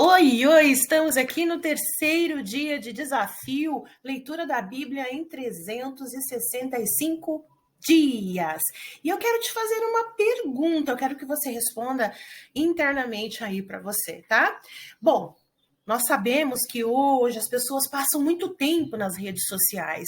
Oi, oi, estamos aqui no terceiro dia de desafio, leitura da Bíblia em 365 dias. E eu quero te fazer uma pergunta, eu quero que você responda internamente aí para você, tá? Bom, nós sabemos que hoje as pessoas passam muito tempo nas redes sociais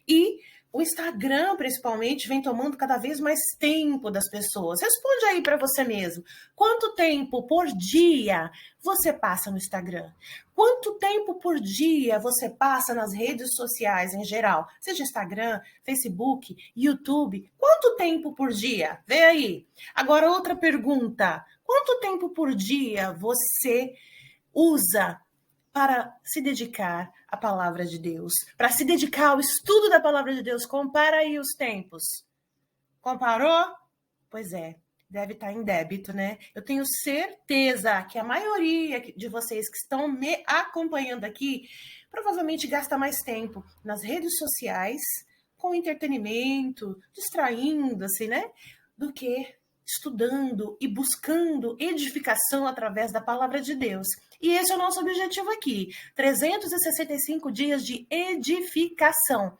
e o Instagram, principalmente, vem tomando cada vez mais tempo das pessoas. Responde aí para você mesmo. Quanto tempo por dia você passa no Instagram? Quanto tempo por dia você passa nas redes sociais em geral? Seja Instagram, Facebook, YouTube. Quanto tempo por dia? Vê aí. Agora, outra pergunta. Quanto tempo por dia você usa para se dedicar à palavra de Deus, para se dedicar ao estudo da palavra de Deus? Compara aí os tempos. Comparou? Pois é, deve estar em débito, né? Eu tenho certeza que a maioria de vocês que estão me acompanhando aqui provavelmente gasta mais tempo nas redes sociais, com entretenimento, distraindo-se, né? Do que estudando e buscando edificação através da palavra de Deus. E esse é o nosso objetivo aqui: 365 dias de edificação.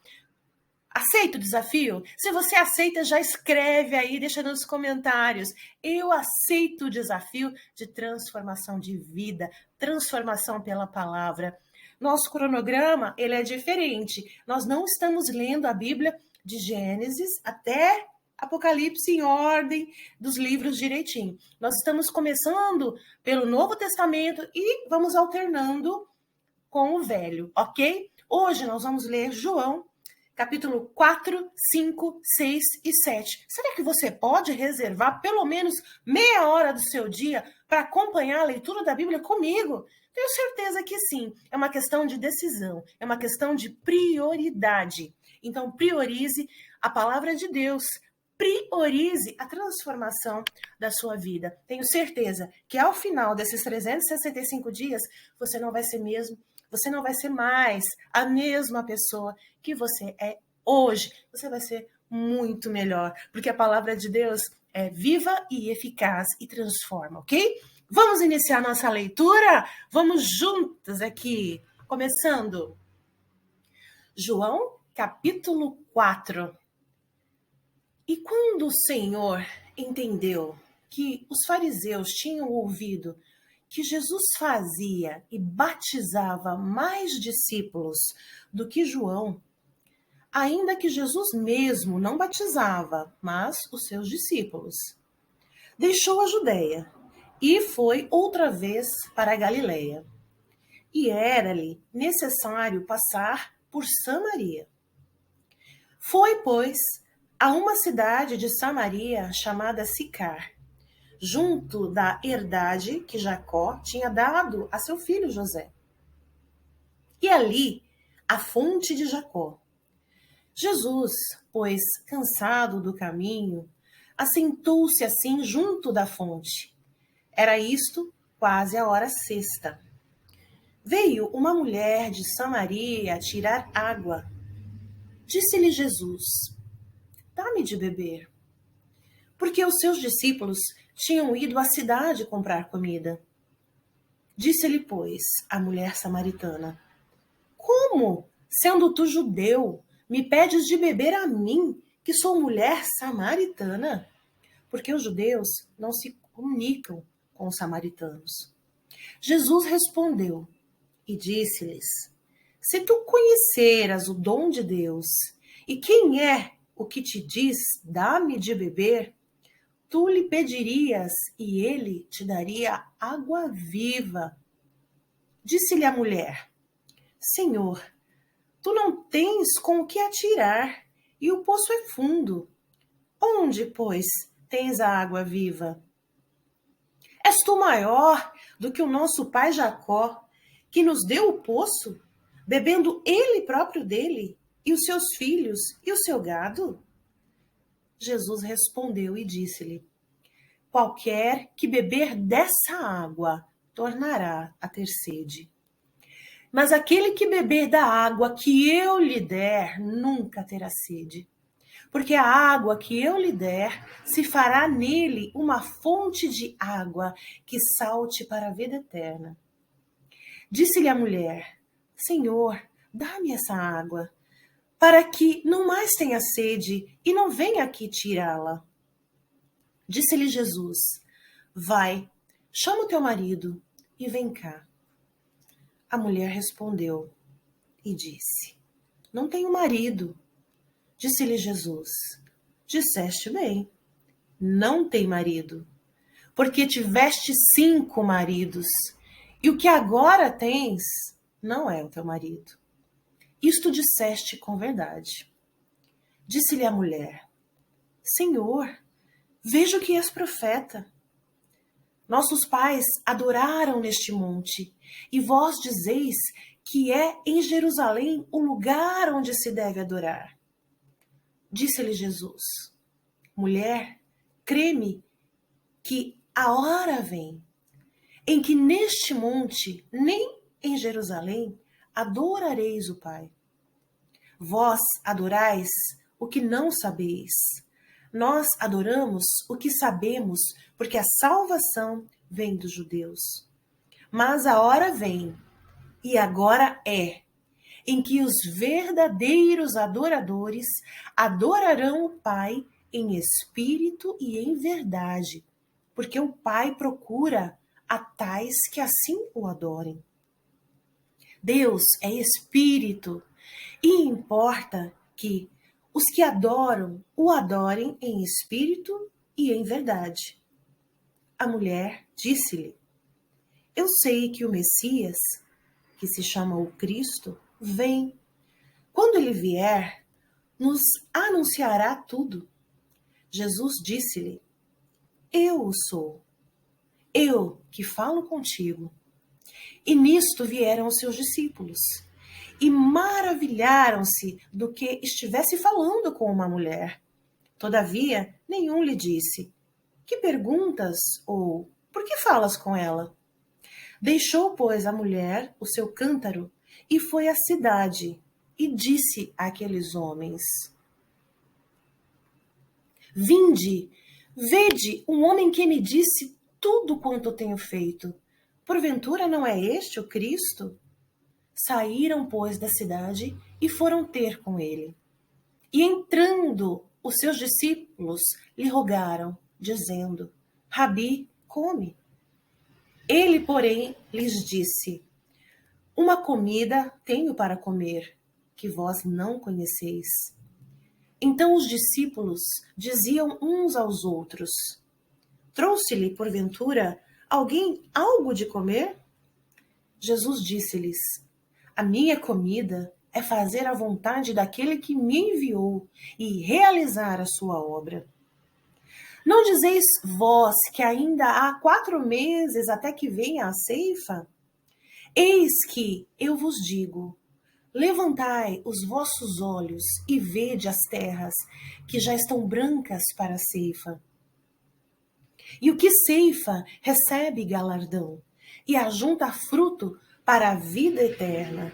Aceita o desafio? Se você aceita, já escreve aí, deixa nos comentários. Eu aceito o desafio de transformação de vida, transformação pela palavra. Nosso cronograma, ele é diferente. Nós não estamos lendo a Bíblia de Gênesis até Apocalipse em ordem dos livros direitinho. Nós estamos começando pelo Novo Testamento e vamos alternando com o Velho, ok? Hoje nós vamos ler João, capítulo 4, 5, 6 e 7. Será que você pode reservar pelo menos meia hora do seu dia para acompanhar a leitura da Bíblia comigo? Tenho certeza que sim. É uma questão de decisão, é uma questão de prioridade. Então, priorize a palavra de Deus. Priorize a transformação da sua vida. Tenho certeza que ao final desses 365 dias, você não vai ser mais a mesma pessoa que você é hoje. Você vai ser muito melhor, porque a palavra de Deus é viva e eficaz e transforma, ok? Vamos iniciar nossa leitura? Vamos juntas aqui, começando. João, capítulo 4. E quando o Senhor entendeu que os fariseus tinham ouvido que Jesus fazia e batizava mais discípulos do que João, ainda que Jesus mesmo não batizava, mas os seus discípulos, deixou a Judéia e foi outra vez para a Galiléia. E era-lhe necessário passar por Samaria. Foi, pois, a uma cidade de Samaria chamada Sicar, junto da herdade que Jacó tinha dado a seu filho José. E ali, a fonte de Jacó. Jesus, pois, cansado do caminho, assentou-se assim junto da fonte. Era isto quase a hora sexta. Veio uma mulher de Samaria tirar água. Disse-lhe Jesus: dá-me de beber. Porque os seus discípulos tinham ido à cidade comprar comida. Disse-lhe, pois, a mulher samaritana: como, sendo tu judeu, me pedes de beber a mim, que sou mulher samaritana? Porque os judeus não se comunicam com os samaritanos. Jesus respondeu e disse-lhes: se tu conheceras o dom de Deus, e quem é o que te diz, dá-me de beber, tu lhe pedirias e ele te daria água viva. Disse-lhe a mulher: Senhor, tu não tens com o que atirar, e o poço é fundo. Onde, pois, tens a água viva? És tu maior do que o nosso pai Jacó, que nos deu o poço, bebendo ele próprio dele, e os seus filhos, e o seu gado? Jesus respondeu e disse-lhe: qualquer que beber dessa água tornará a ter sede. Mas aquele que beber da água que eu lhe der nunca terá sede. Porque a água que eu lhe der se fará nele uma fonte de água que salte para a vida eterna. Disse-lhe a mulher: Senhor, dá-me essa água, para que não mais tenha sede e não venha aqui tirá-la. Disse-lhe Jesus: Vai, chama o teu marido e vem cá. A mulher respondeu e disse: Não tenho marido. Disse-lhe Jesus: Disseste bem, não tem marido, porque tiveste 5 maridos, e o que agora tens não é o teu marido. Isto disseste com verdade. Disse-lhe a mulher: Senhor, vejo que és profeta. Nossos pais adoraram neste monte, e vós dizeis que é em Jerusalém o lugar onde se deve adorar. Disse-lhe Jesus: Mulher, crê-me que a hora vem em que neste monte, nem em Jerusalém, adorareis o Pai. Vós adorais o que não sabeis. Nós adoramos o que sabemos, porque a salvação vem dos judeus. Mas a hora vem, e agora é, em que os verdadeiros adoradores adorarão o Pai em espírito e em verdade, porque o Pai procura a tais que assim o adorem. Deus é espírito e importa que os que adoram o adorem em espírito e em verdade. A mulher disse-lhe: Eu sei que o Messias, que se chama o Cristo, vem. Quando ele vier, nos anunciará tudo. Jesus disse-lhe: Eu o sou, eu que falo contigo. E nisto vieram os seus discípulos, e maravilharam-se do que estivesse falando com uma mulher. Todavia, nenhum lhe disse: Que perguntas? Ou por que falas com ela? Deixou, pois, a mulher o seu cântaro e foi à cidade, e disse àqueles homens: Vinde, vede um homem que me disse tudo quanto tenho feito. Porventura não é este o Cristo? Saíram, pois, da cidade e foram ter com ele. E entrando, os seus discípulos lhe rogaram, dizendo: Rabi, come. Ele, porém, lhes disse: Uma comida tenho para comer, que vós não conheceis. Então os discípulos diziam uns aos outros: Trouxe-lhe, porventura, alguém algo de comer? Jesus disse-lhes: A minha comida é fazer a vontade daquele que me enviou e realizar a sua obra. Não dizeis vós que ainda há 4 meses até que venha a ceifa? Eis que eu vos digo: levantai os vossos olhos e vede as terras, que já estão brancas para a ceifa. E o que ceifa recebe galardão, e ajunta fruto para a vida eterna,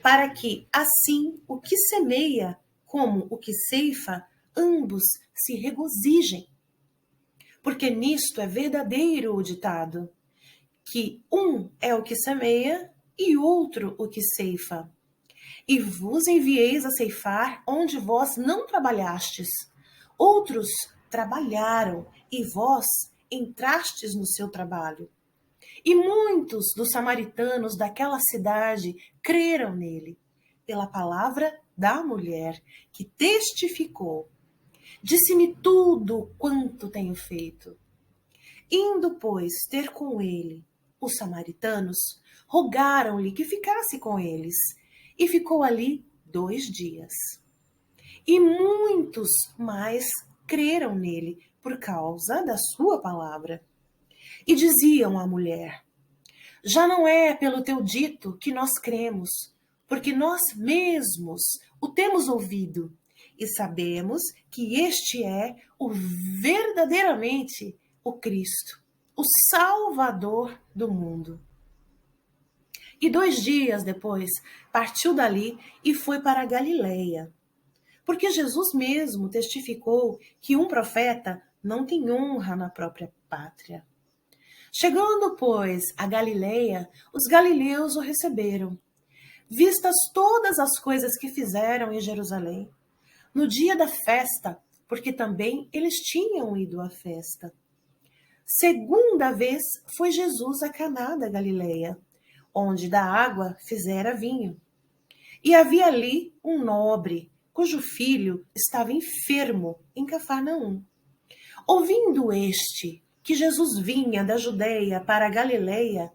para que, assim, o que semeia como o que ceifa, ambos se regozijem. Porque nisto é verdadeiro o ditado, que um é o que semeia e outro o que ceifa. E vos envieis a ceifar onde vós não trabalhastes. Outros trabalharam, e vós entrastes no seu trabalho. E muitos dos samaritanos daquela cidade creram nele, pela palavra da mulher, que testificou: Disse-me tudo quanto tenho feito. Indo, pois, ter com ele os samaritanos, rogaram-lhe que ficasse com eles, e ficou ali 2 dias. E muitos mais creram nele por causa da sua palavra. E diziam à mulher: Já não é pelo teu dito que nós cremos, porque nós mesmos o temos ouvido e sabemos que este é o verdadeiramente o Cristo, o Salvador do mundo. E 2 dias depois partiu dali e foi para a Galileia, porque Jesus mesmo testificou que um profeta não tem honra na própria pátria. Chegando, pois, a Galileia, os galileus o receberam, vistas todas as coisas que fizeram em Jerusalém, no dia da festa, porque também eles tinham ido à festa. Segunda vez foi Jesus a Caná da Galileia, onde da água fizera vinho. E havia ali um nobre, cujo filho estava enfermo em Cafarnaum. Ouvindo este que Jesus vinha da Judeia para a Galileia,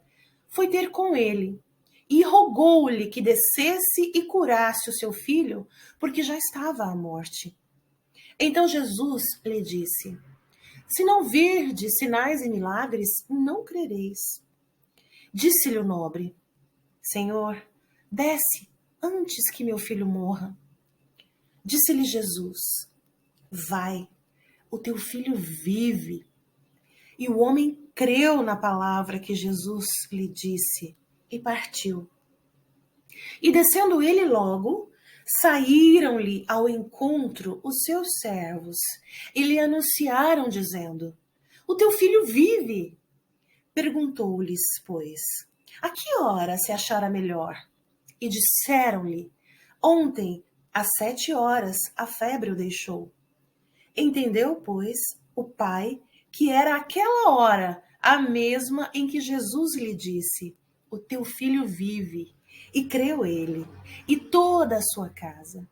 foi ter com ele e rogou-lhe que descesse e curasse o seu filho, porque já estava à morte. Então Jesus lhe disse: Se não virdes sinais e milagres, não crereis. Disse-lhe o nobre: Senhor, desce antes que meu filho morra. Disse-lhe Jesus: Vai, o teu filho vive. E o homem creu na palavra que Jesus lhe disse e partiu. E descendo ele logo, saíram-lhe ao encontro os seus servos e lhe anunciaram, dizendo: O teu filho vive. Perguntou-lhes, pois, a que hora se achara melhor? E disseram-lhe: Ontem, às 7 horas, a febre o deixou. Entendeu, pois, o pai que era aquela hora a mesma em que Jesus lhe disse: O teu filho vive. E creu ele, e toda a sua casa.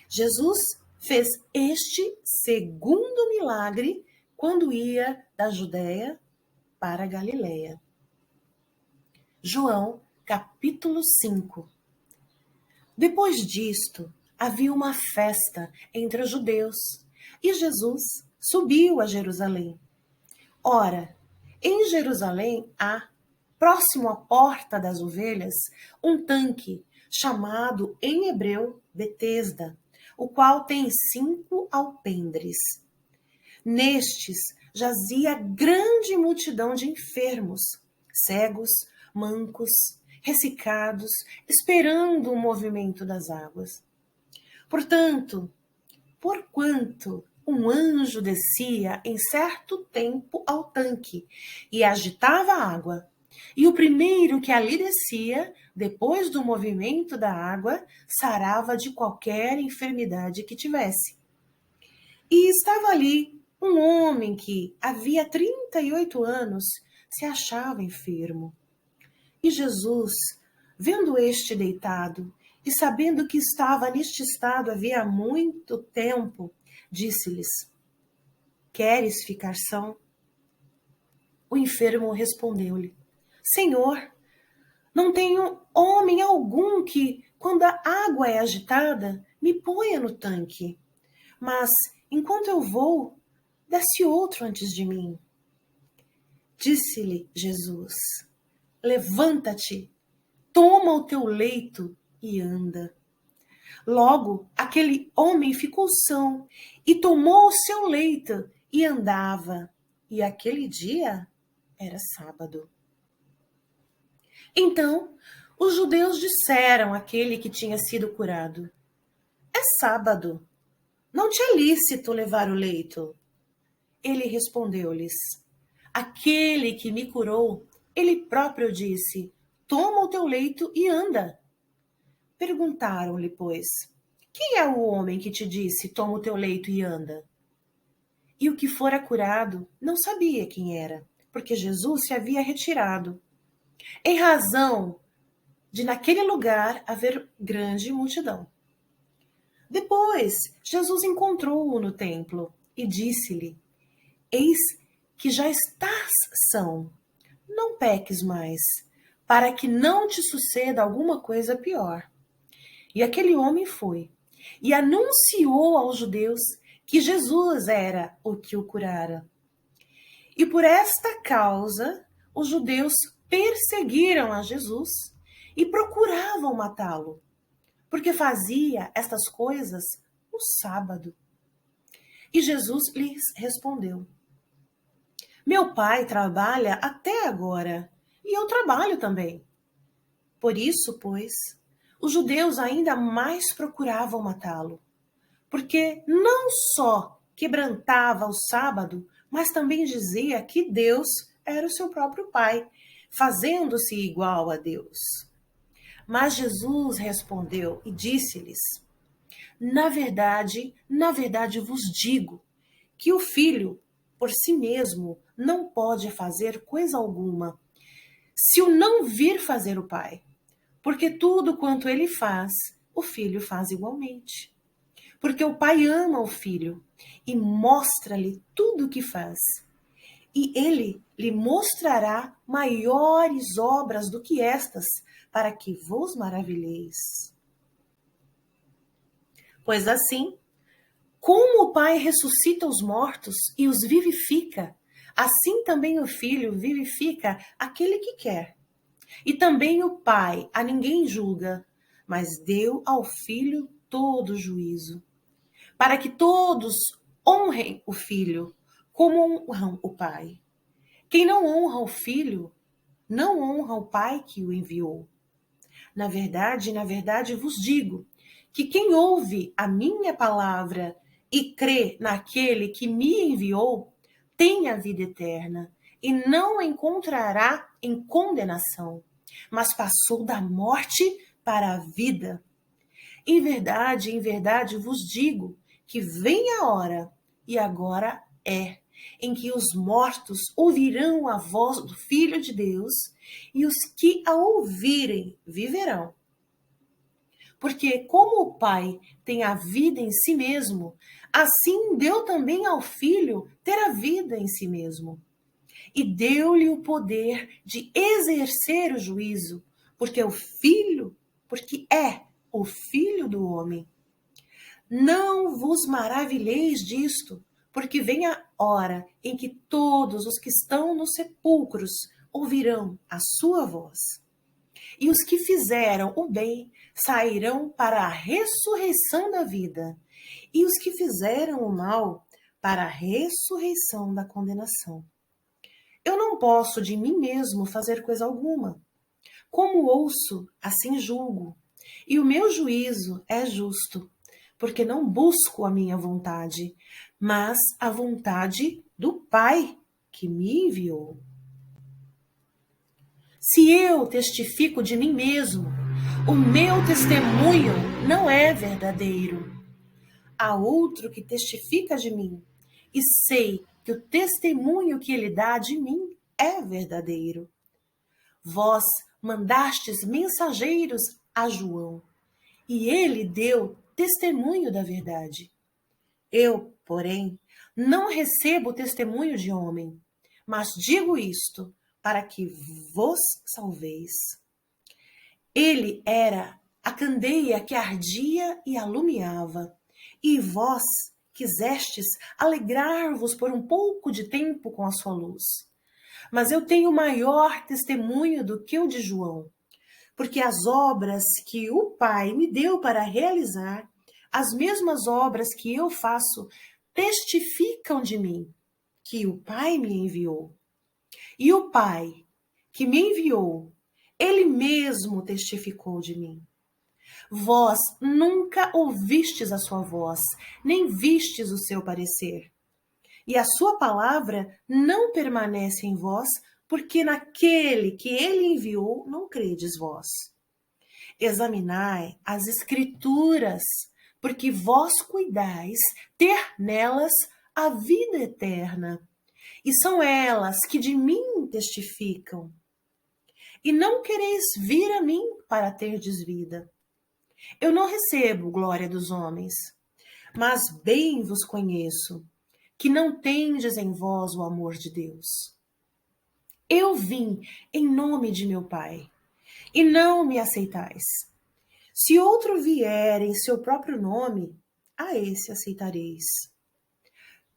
Jesus fez este segundo milagre quando ia da Judéia para a Galiléia. João, capítulo 5. Depois disto, havia uma festa entre os judeus, e Jesus subiu a Jerusalém. Ora, em Jerusalém há, próximo à porta das ovelhas, um tanque, chamado em hebreu Betesda, o qual tem 5 alpendres. Nestes jazia grande multidão de enfermos, cegos, mancos, ressecados, esperando o movimento das águas. Porquanto um anjo descia em certo tempo ao tanque e agitava a água, e o primeiro que ali descia, depois do movimento da água, sarava de qualquer enfermidade que tivesse. E estava ali um homem que, havia 38 anos, se achava enfermo. E Jesus, vendo este deitado, e sabendo que estava neste estado havia muito tempo, disse-lhes: Queres ficar são? O enfermo respondeu-lhe: Senhor, não tenho homem algum que, quando a água é agitada, me ponha no tanque. Mas, enquanto eu vou, desce outro antes de mim. Disse-lhe Jesus: Levanta-te, toma o teu leito e anda. Logo, aquele homem ficou são e tomou o seu leito e andava. E aquele dia era sábado. Então, os judeus disseram àquele que tinha sido curado: É sábado, não te é lícito levar o leito. Ele respondeu-lhes: Aquele que me curou, ele próprio disse: Toma o teu leito e anda. Perguntaram-lhe, pois: Quem é o homem que te disse: Toma o teu leito e anda? E o que fora curado não sabia quem era, porque Jesus se havia retirado, em razão de naquele lugar haver grande multidão. Depois, Jesus encontrou-o no templo e disse-lhe: Eis que já estás são, não peques mais, para que não te suceda alguma coisa pior. E aquele homem foi e anunciou aos judeus que Jesus era o que o curara. E por esta causa, os judeus perseguiram a Jesus e procuravam matá-lo, porque fazia estas coisas no sábado. E Jesus lhes respondeu: Meu pai trabalha até agora, e eu trabalho também. Por isso, pois, os judeus ainda mais procuravam matá-lo, porque não só quebrantava o sábado, mas também dizia que Deus era o seu próprio pai, fazendo-se igual a Deus. Mas Jesus respondeu e disse-lhes: na verdade vos digo que o filho, por si mesmo, não pode fazer coisa alguma, se o não vir fazer o pai. Porque tudo quanto ele faz, o filho faz igualmente. Porque o pai ama o filho e mostra-lhe tudo o que faz. E ele lhe mostrará maiores obras do que estas, para que vos maravilheis. Pois assim, como o Pai ressuscita os mortos e os vivifica, assim também o Filho vivifica aquele que quer. E também o Pai a ninguém julga, mas deu ao Filho todo o juízo, para que todos honrem o Filho, como honram o Pai. Quem não honra o Filho, não honra o Pai que o enviou. Na verdade vos digo, que quem ouve a minha palavra e crê naquele que me enviou, tem a vida eterna e não encontrará em condenação, mas passou da morte para a vida. Em verdade vos digo que vem a hora, e agora é, em que os mortos ouvirão a voz do Filho de Deus, e os que a ouvirem viverão. Porque como o Pai tem a vida em si mesmo, assim deu também ao Filho ter a vida em si mesmo. E deu-lhe o poder de exercer o juízo, porque é o Filho do homem. Não vos maravilheis disto, porque vem a hora em que todos os que estão nos sepulcros ouvirão a sua voz. E os que fizeram o bem sairão para a ressurreição da vida, e os que fizeram o mal para a ressurreição da condenação. Eu não posso de mim mesmo fazer coisa alguma. Como ouço, assim julgo, e o meu juízo é justo, porque não busco a minha vontade, mas a vontade do Pai que me enviou. Se eu testifico de mim mesmo, o meu testemunho não é verdadeiro. Há outro que testifica de mim, e sei que o testemunho que ele dá de mim é verdadeiro. Vós mandastes mensageiros a João, e ele deu testemunho da verdade. Eu, porém, não recebo testemunho de homem, mas digo isto para que vos salveis. Ele era a candeia que ardia e alumiava, e vós quisestes alegrar-vos por um pouco de tempo com a sua luz. Mas eu tenho maior testemunho do que o de João, porque as obras que o Pai me deu para realizar, as mesmas obras que eu faço, testificam de mim, que o Pai me enviou. E o Pai que me enviou, ele mesmo testificou de mim. Vós nunca ouvistes a sua voz, nem vistes o seu parecer. E a sua palavra não permanece em vós, porque naquele que ele enviou não credes vós. Examinai as Escrituras, porque vós cuidais ter nelas a vida eterna, e são elas que de mim testificam. E não quereis vir a mim para terdes vida. Eu não recebo glória dos homens, mas bem vos conheço, que não tendes em vós o amor de Deus. Eu vim em nome de meu Pai, e não me aceitais. Se outro vier em seu próprio nome, a esse aceitareis.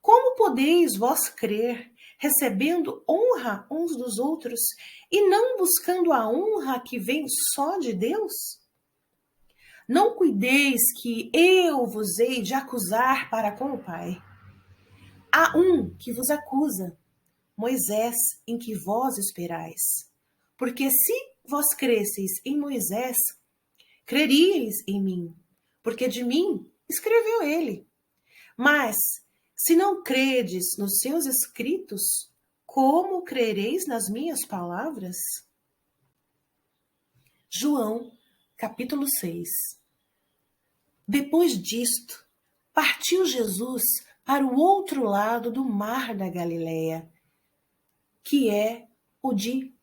Como podeis vós crer, recebendo honra uns dos outros, e não buscando a honra que vem só de Deus? Não cuideis que eu vos hei de acusar para com o Pai. Há um que vos acusa, Moisés, em que vós esperais. Porque se vós cresceis em Moisés, creríeis em mim, porque de mim escreveu ele. Mas, se não credes nos seus escritos, como crereis nas minhas palavras? João, capítulo 6. Depois disto, partiu Jesus para o outro lado do mar da Galileia, que é o de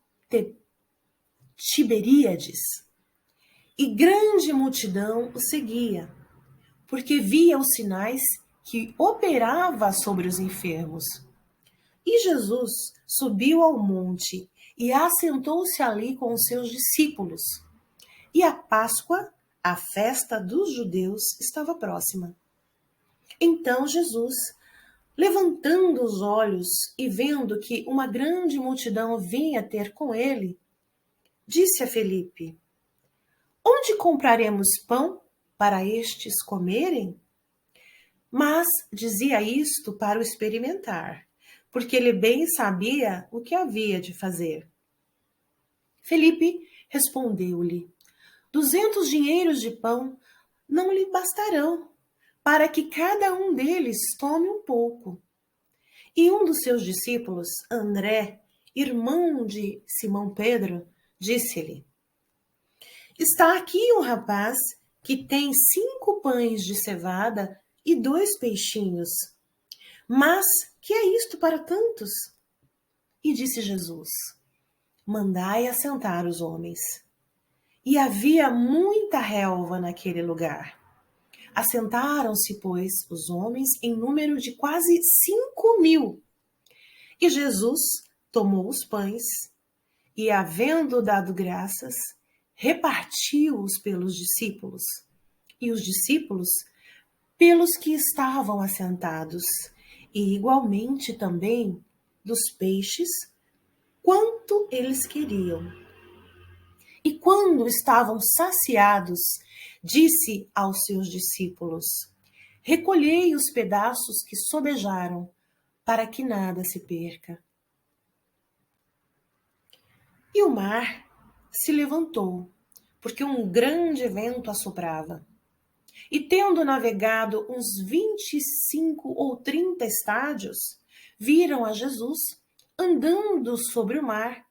Tiberíades. E grande multidão o seguia, porque via os sinais que operava sobre os enfermos. E Jesus subiu ao monte e assentou-se ali com os seus discípulos. E a Páscoa, a festa dos judeus, estava próxima. Então Jesus, levantando os olhos e vendo que uma grande multidão vinha ter com ele, disse a Felipe: Onde compraremos pão para estes comerem? Mas dizia isto para o experimentar, porque ele bem sabia o que havia de fazer. Felipe respondeu-lhe: 200 dinheiros de pão não lhe bastarão, para que cada um deles tome um pouco. E um dos seus discípulos, André, irmão de Simão Pedro, disse-lhe: Está aqui um rapaz que tem 5 pães de cevada e 2 peixinhos. Mas que é isto para tantos? E disse Jesus: Mandai assentar os homens. E havia muita relva naquele lugar. Assentaram-se, pois, os homens em número de quase 5.000. E Jesus tomou os pães e, havendo dado graças, repartiu-os pelos discípulos, e os discípulos pelos que estavam assentados, e igualmente também dos peixes, quanto eles queriam. E quando estavam saciados, disse aos seus discípulos: Recolhei os pedaços que sobejaram, para que nada se perca. E o mar se levantou, porque um grande vento assoprava. E tendo navegado uns 25 ou 30 estádios, viram a Jesus andando sobre o mar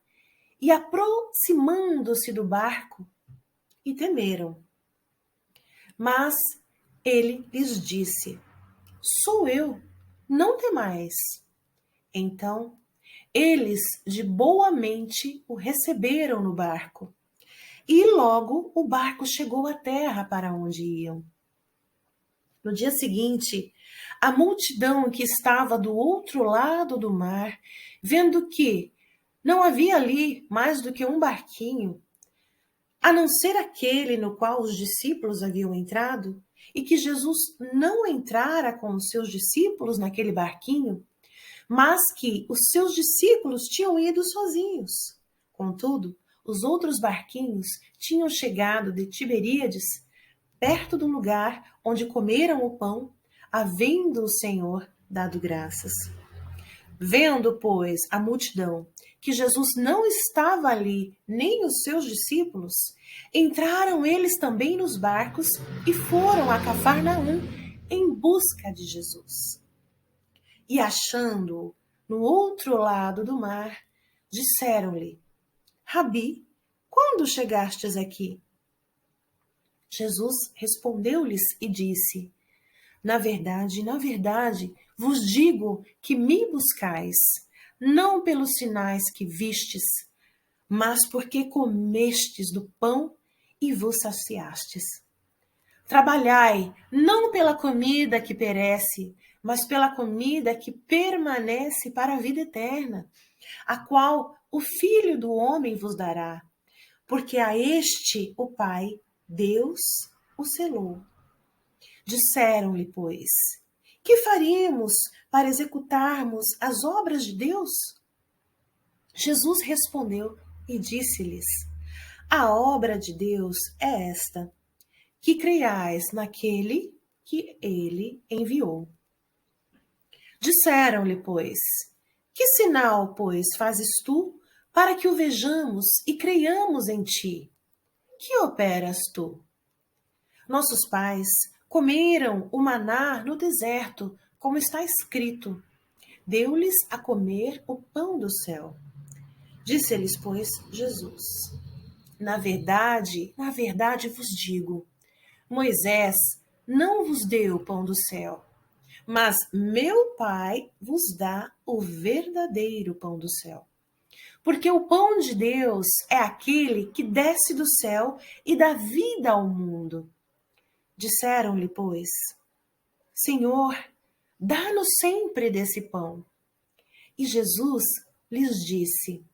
e aproximando-se do barco, e temeram. Mas ele lhes disse: Sou eu, não temais. Então eles de boa mente o receberam no barco, e logo o barco chegou à terra para onde iam. No dia seguinte, a multidão que estava do outro lado do mar, vendo que não havia ali mais do que um barquinho, a não ser aquele no qual os discípulos haviam entrado, e que Jesus não entrara com os seus discípulos naquele barquinho, mas que os seus discípulos tinham ido sozinhos. Contudo, os outros barquinhos tinham chegado de Tiberíades, perto do lugar onde comeram o pão, havendo o Senhor dado graças. Vendo, pois, a multidão que Jesus não estava ali, nem os seus discípulos, entraram eles também nos barcos e foram a Cafarnaum em busca de Jesus. E achando-o no outro lado do mar, disseram-lhe: Rabi, quando chegastes aqui? Jesus respondeu-lhes e disse: na verdade, vos digo que me buscais, não pelos sinais que vistes, mas porque comestes do pão e vos saciastes. Trabalhai, não pela comida que perece, mas pela comida que permanece para a vida eterna, a qual o Filho do Homem vos dará, porque a este o Pai, Deus, o selou. Disseram-lhe, pois: Que faríamos para executarmos as obras de Deus? Jesus respondeu e disse-lhes: A obra de Deus é esta, que creiais naquele que ele enviou. Disseram-lhe, pois: Que sinal, pois, fazes tu para que o vejamos e creiamos em ti? Que operas tu? Nossos pais comeram o maná no deserto, como está escrito: deu-lhes a comer o pão do céu. Disse-lhes, pois, Jesus: na verdade vos digo, Moisés não vos deu o pão do céu, mas meu Pai vos dá o verdadeiro pão do céu. Porque o pão de Deus é aquele que desce do céu e dá vida ao mundo. Disseram-lhe, pois, Senhor, dá-nos sempre desse pão. E Jesus lhes disse: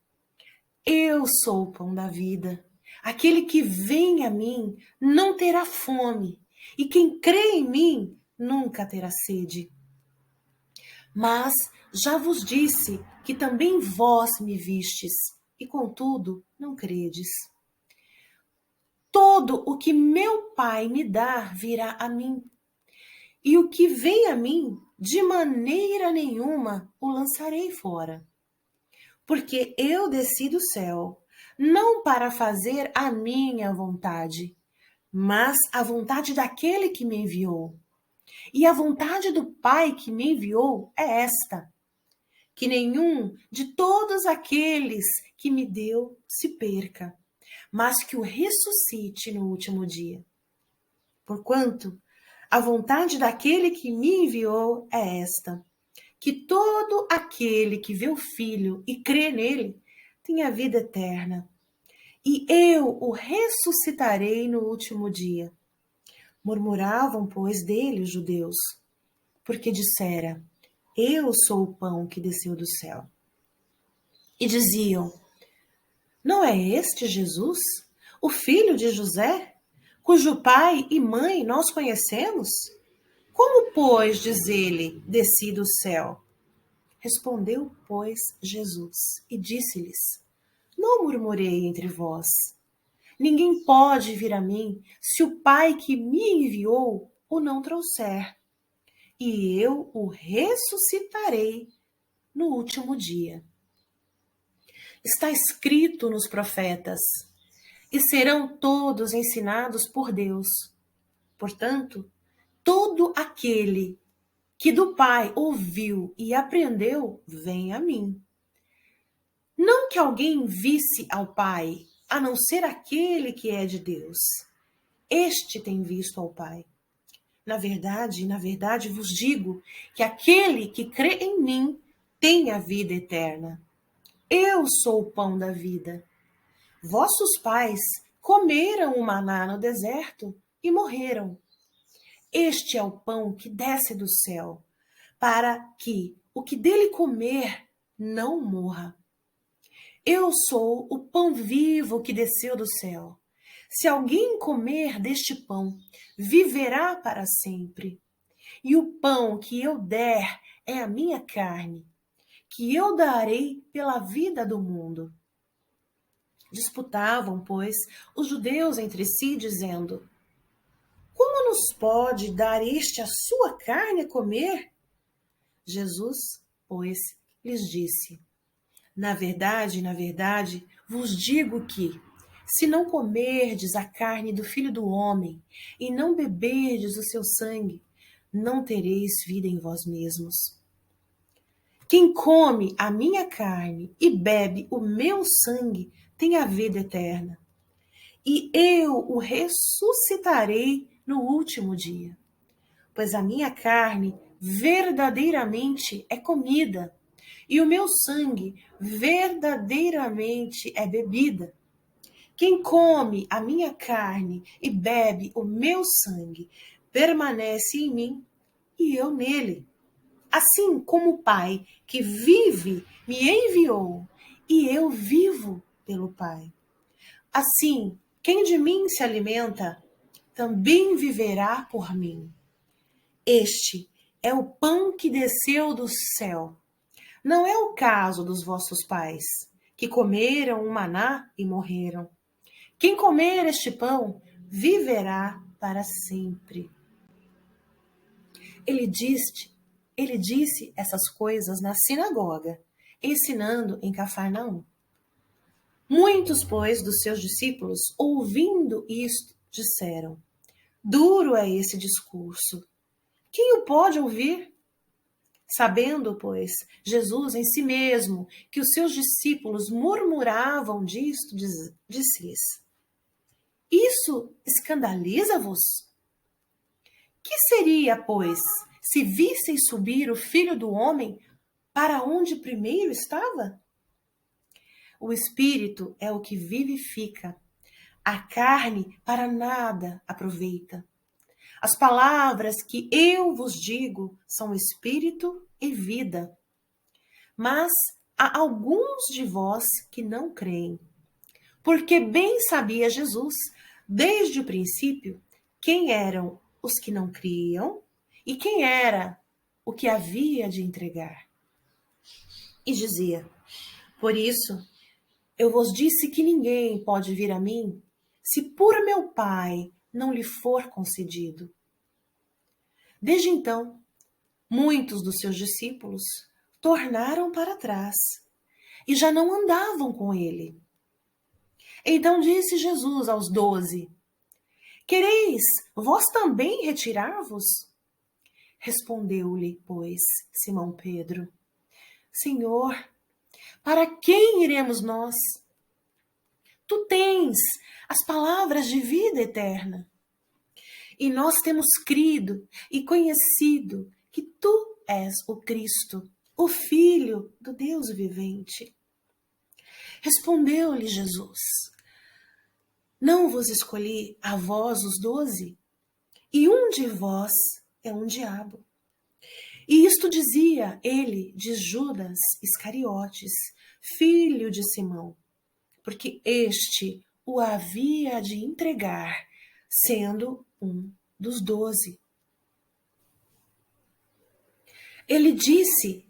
eu sou o pão da vida. Aquele que vem a mim não terá fome, e quem crê em mim nunca terá sede. Mas já vos disse que também vós me vistes, e contudo não credes. Todo o que meu Pai me dá virá a mim, e o que vem a mim, de maneira nenhuma o lançarei fora. Porque eu desci do céu, não para fazer a minha vontade, mas a vontade daquele que me enviou. E a vontade do Pai que me enviou é esta: que nenhum de todos aqueles que me deu se perca, mas que o ressuscite no último dia. Porquanto, a vontade daquele que me enviou é esta: que todo aquele que vê o Filho e crê nele tenha vida eterna. E eu o ressuscitarei no último dia. Murmuravam, pois, dele os judeus, porque dissera: eu sou o pão que desceu do céu. E diziam: não é este Jesus, o filho de José, cujo pai e mãe nós conhecemos? Como, pois, diz ele, desci do céu? Respondeu, pois, Jesus e disse-lhes: não murmurei entre vós. Ninguém pode vir a mim se o Pai que me enviou o não trouxer. E eu o ressuscitarei no último dia. Está escrito nos profetas: e serão todos ensinados por Deus. Portanto, todo aquele que do Pai ouviu e aprendeu, vem a mim. Não que alguém visse ao Pai, a não ser aquele que é de Deus. Este tem visto ao Pai. Na verdade vos digo que aquele que crê em mim tem a vida eterna. Eu sou o pão da vida. Vossos pais comeram o maná no deserto e morreram. Este é o pão que desce do céu, para que o que dele comer não morra. Eu sou o pão vivo que desceu do céu. Se alguém comer deste pão, viverá para sempre. E o pão que eu der é a minha carne, que eu darei pela vida do mundo. Disputavam, pois, os judeus entre si, dizendo: como nos pode dar este a sua carne a comer? Jesus, pois, lhes disse: na verdade, vos digo que, se não comerdes a carne do Filho do Homem e não beberdes o seu sangue, não tereis vida em vós mesmos. Quem come a minha carne e bebe o meu sangue tem a vida eterna, e eu o ressuscitarei no último dia. Pois a minha carne verdadeiramente é comida, e o meu sangue verdadeiramente é bebida. Quem come a minha carne e bebe o meu sangue permanece em mim e eu nele. Assim como o Pai que vive me enviou e eu vivo pelo Pai. Assim, quem de mim se alimenta também viverá por mim. Este é o pão que desceu do céu. Não é o caso dos vossos pais, que comeram o maná e morreram. Quem comer este pão viverá para sempre. Ele disse essas coisas na sinagoga, ensinando em Cafarnaum. Muitos, pois, dos seus discípulos, ouvindo isto, disseram: duro é esse discurso. Quem o pode ouvir? Sabendo, pois, Jesus em si mesmo que os seus discípulos murmuravam disto, disse-lhes: Isso escandaliza-vos? Que seria, pois, se visseis subir o Filho do Homem para onde primeiro estava? O Espírito é o que vivifica, a carne para nada aproveita. As palavras que eu vos digo são espírito e vida. Mas há alguns de vós que não creem. Porque bem sabia Jesus, desde o princípio, quem eram os que não criam e quem era o que havia de entregar. E dizia: Por isso, eu vos disse que ninguém pode vir a mim se por meu Pai não lhe for concedido. Desde então, muitos dos seus discípulos tornaram para trás e já não andavam com ele. Então disse Jesus aos 12: Quereis vós também retirar-vos? Respondeu-lhe, pois, Simão Pedro: Senhor, para quem iremos nós? Tu tens as palavras de vida eterna. E nós temos crido e conhecido que tu és o Cristo, o Filho do Deus vivente. Respondeu-lhe Jesus: Não vos escolhi a vós os 12, e um de vós é um diabo. E isto dizia ele de Judas Iscariotes, filho de Simão, porque este o havia de entregar, sendo um dos 12. Ele disse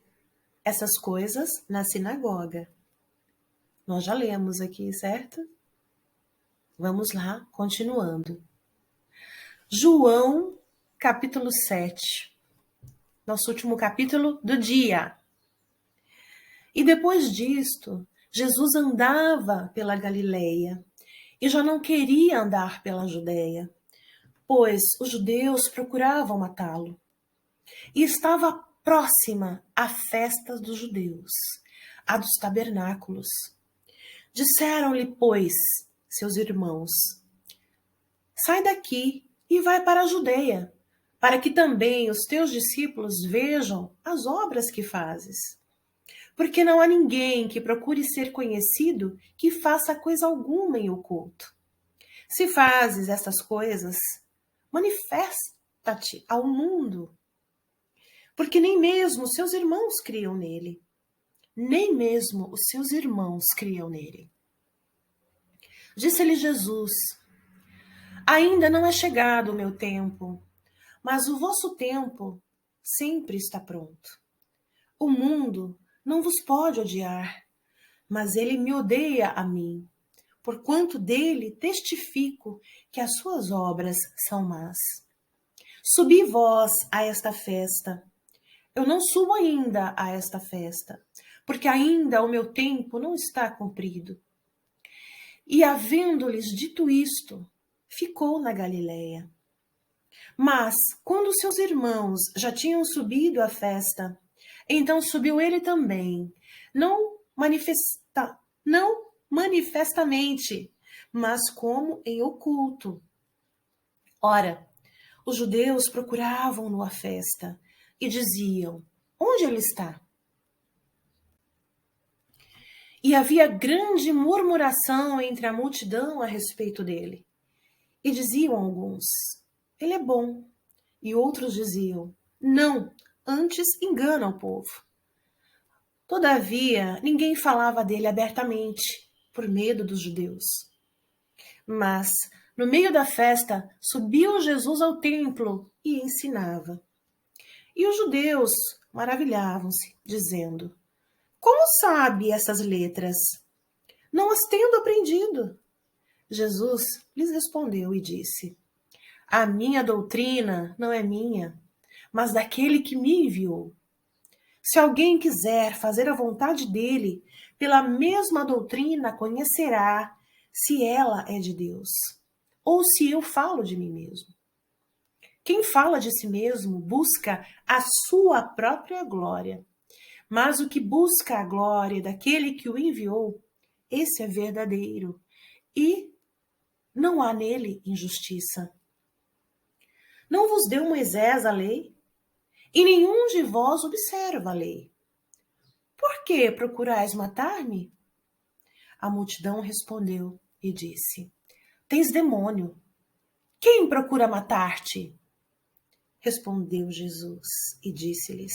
essas coisas na sinagoga. Nós já lemos aqui, certo? Vamos lá, continuando. João, capítulo 7. Nosso último capítulo do dia. E depois disto, Jesus andava pela Galileia e já não queria andar pela Judeia, pois os judeus procuravam matá-lo. E estava próxima a festa dos judeus, a dos tabernáculos. Disseram-lhe, pois, seus irmãos: Sai daqui e vai para a Judeia, para que também os teus discípulos vejam as obras que fazes. Porque não há ninguém que procure ser conhecido que faça coisa alguma em oculto. Se fazes essas coisas, manifesta-te ao mundo. Porque nem mesmo os seus irmãos criam nele. Nem mesmo os seus irmãos criam nele. Disse-lhe Jesus: Ainda não é chegado o meu tempo, mas o vosso tempo sempre está pronto. O mundo não vos pode odiar, mas ele me odeia a mim, porquanto dele testifico que as suas obras são más. Subi vós a esta festa. Eu não subo ainda a esta festa, porque ainda o meu tempo não está cumprido. E havendo-lhes dito isto, ficou na Galileia. Mas, quando seus irmãos já tinham subido à festa, então subiu ele também, não manifestamente, mas como em oculto. Ora, os judeus procuravam-no à festa e diziam: Onde ele está? E havia grande murmuração entre a multidão a respeito dele. E diziam alguns: Ele é bom. E outros diziam: Não, antes engana o povo. Todavia, ninguém falava dele abertamente, por medo dos judeus. Mas, no meio da festa, subiu Jesus ao templo e ensinava. E os judeus maravilhavam-se, dizendo: Como sabe essas letras? Não as tendo aprendido. Jesus lhes respondeu e disse: A minha doutrina não é minha, mas daquele que me enviou. Se alguém quiser fazer a vontade dele, pela mesma doutrina conhecerá se ela é de Deus, ou se eu falo de mim mesmo. Quem fala de si mesmo busca a sua própria glória, mas o que busca a glória daquele que o enviou, esse é verdadeiro, e não há nele injustiça. Não vos deu Moisés a lei? E nenhum de vós observa a lei. Por que procurais matar-me? A multidão respondeu e disse: Tens demônio. Quem procura matar-te? Respondeu Jesus e disse-lhes: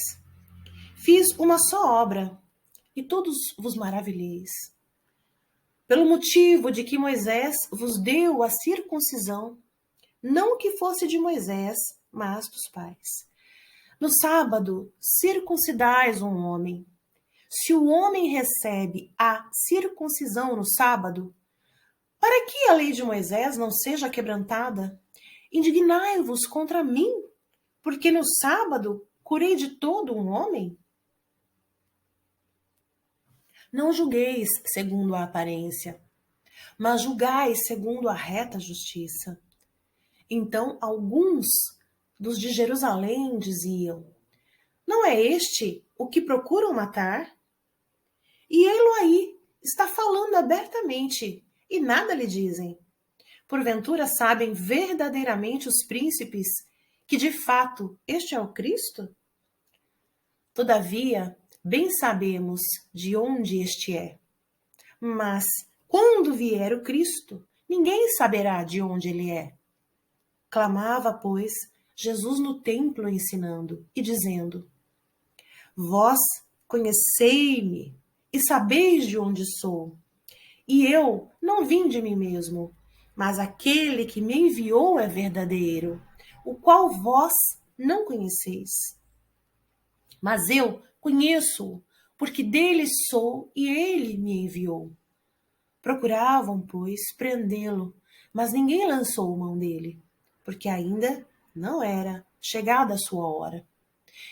Fiz uma só obra, e todos vos maravilheis. Pelo motivo de que Moisés vos deu a circuncisão, não que fosse de Moisés, mas dos pais. No sábado, circuncidais um homem. Se o homem recebe a circuncisão no sábado, para que a lei de Moisés não seja quebrantada, indignai-vos contra mim, porque no sábado curei de todo um homem? Não julgueis segundo a aparência, mas julgai segundo a reta justiça. Então alguns dos de Jerusalém diziam: Não é este o que procuram matar? E ele aí está falando abertamente, e nada lhe dizem. Porventura sabem verdadeiramente os príncipes que de fato este é o Cristo? Todavia, bem sabemos de onde este é. Mas, quando vier o Cristo, ninguém saberá de onde ele é. Clamava, pois, Jesus no templo ensinando e dizendo: Vós conhecei-me e sabeis de onde sou. E eu não vim de mim mesmo, mas aquele que me enviou é verdadeiro, o qual vós não conheceis. Mas eu conheço-o, porque dele sou e ele me enviou. Procuravam, pois, prendê-lo, mas ninguém lançou mão dele, porque ainda não era chegada a sua hora.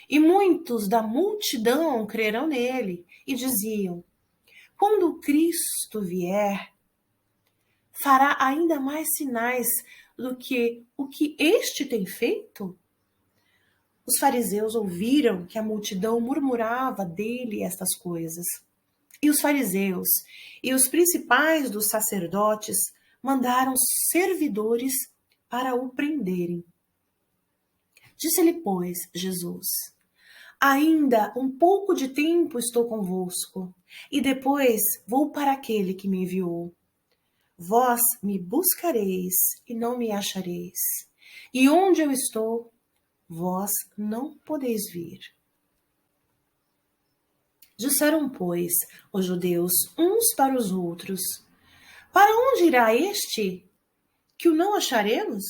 E muitos da multidão creram nele e diziam: Quando o Cristo vier, fará ainda mais sinais do que o que este tem feito? Os fariseus ouviram que a multidão murmurava dele estas coisas. E os fariseus e os principais dos sacerdotes mandaram servidores para o prenderem. Disse-lhe, pois, Jesus: Ainda um pouco de tempo estou convosco, e depois vou para aquele que me enviou. Vós me buscareis e não me achareis. E onde eu estou, vós não podeis vir. Disseram, pois, os judeus uns para os outros: Para onde irá este, que o não acharemos?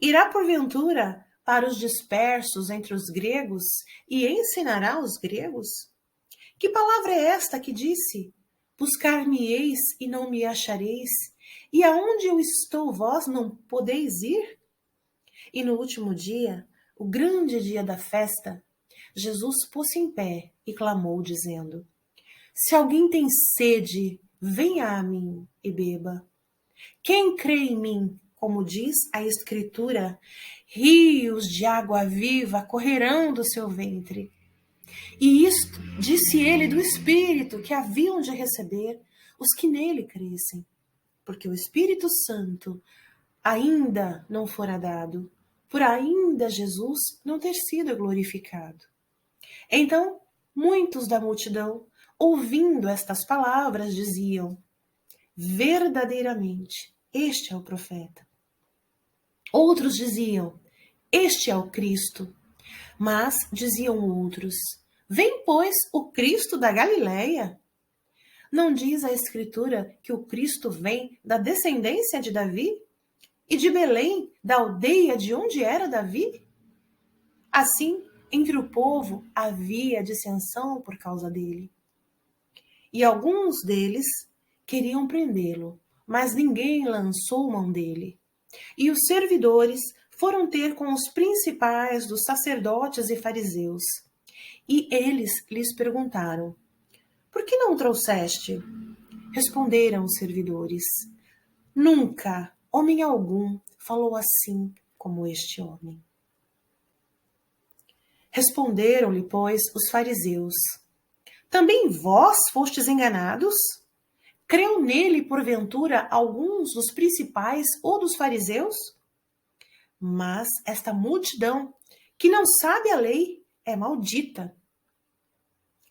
Irá, porventura, para os dispersos entre os gregos e ensinará os gregos? Que palavra é esta que disse: Buscar-me-eis e não me achareis, e aonde eu estou vós não podeis ir? E no último dia, o grande dia da festa, Jesus pôs-se em pé e clamou, dizendo: Se alguém tem sede, venha a mim e beba. Quem crê em mim, como diz a Escritura, rios de água viva correrão do seu ventre. E isto disse ele do Espírito que haviam de receber os que nele crescem, porque o Espírito Santo ainda não fora dado, por ainda Jesus não ter sido glorificado. Então, muitos da multidão, ouvindo estas palavras, diziam: Verdadeiramente, este é o profeta. Outros diziam: Este é o Cristo. Mas diziam outros: Vem, pois, o Cristo da Galileia. Não diz a Escritura que o Cristo vem da descendência de Davi? E de Belém, da aldeia de onde era Davi? Assim, entre o povo havia dissensão por causa dele. E alguns deles queriam prendê-lo, mas ninguém lançou mão dele. E os servidores foram ter com os principais dos sacerdotes e fariseus. E eles lhes perguntaram: Por que não o trouxeste? Responderam os servidores: Nunca homem algum falou assim como este homem. Responderam-lhe, pois, os fariseus: também vós fostes enganados? Creu nele, porventura, alguns dos principais ou dos fariseus? Mas esta multidão, que não sabe a lei, é maldita.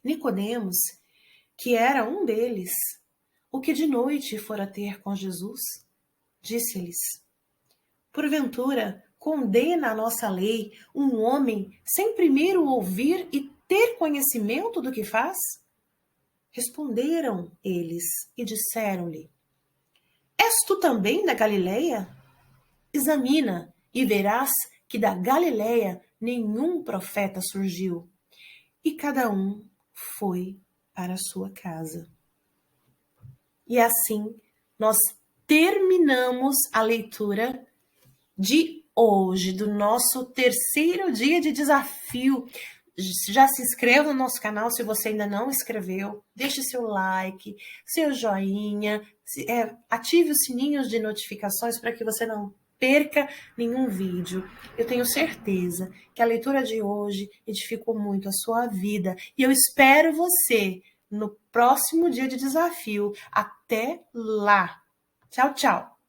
Nicodemos, que era um deles, o que de noite fora ter com Jesus, disse-lhes: porventura, condena a nossa lei um homem sem primeiro ouvir e ter conhecimento do que faz? Responderam eles e disseram-lhe: és tu também da Galileia? Examina e verás que da Galileia nenhum profeta surgiu. E cada um foi para a sua casa. E assim nós terminamos a leitura de hoje, do nosso terceiro dia de desafio. Já se inscreva no nosso canal se você ainda não inscreveu, deixe seu like, seu joinha, ative os sininhos de notificações para que você não perca nenhum vídeo. Eu tenho certeza que a leitura de hoje edificou muito a sua vida e eu espero você no próximo dia de desafio. Até lá! Tchau, tchau!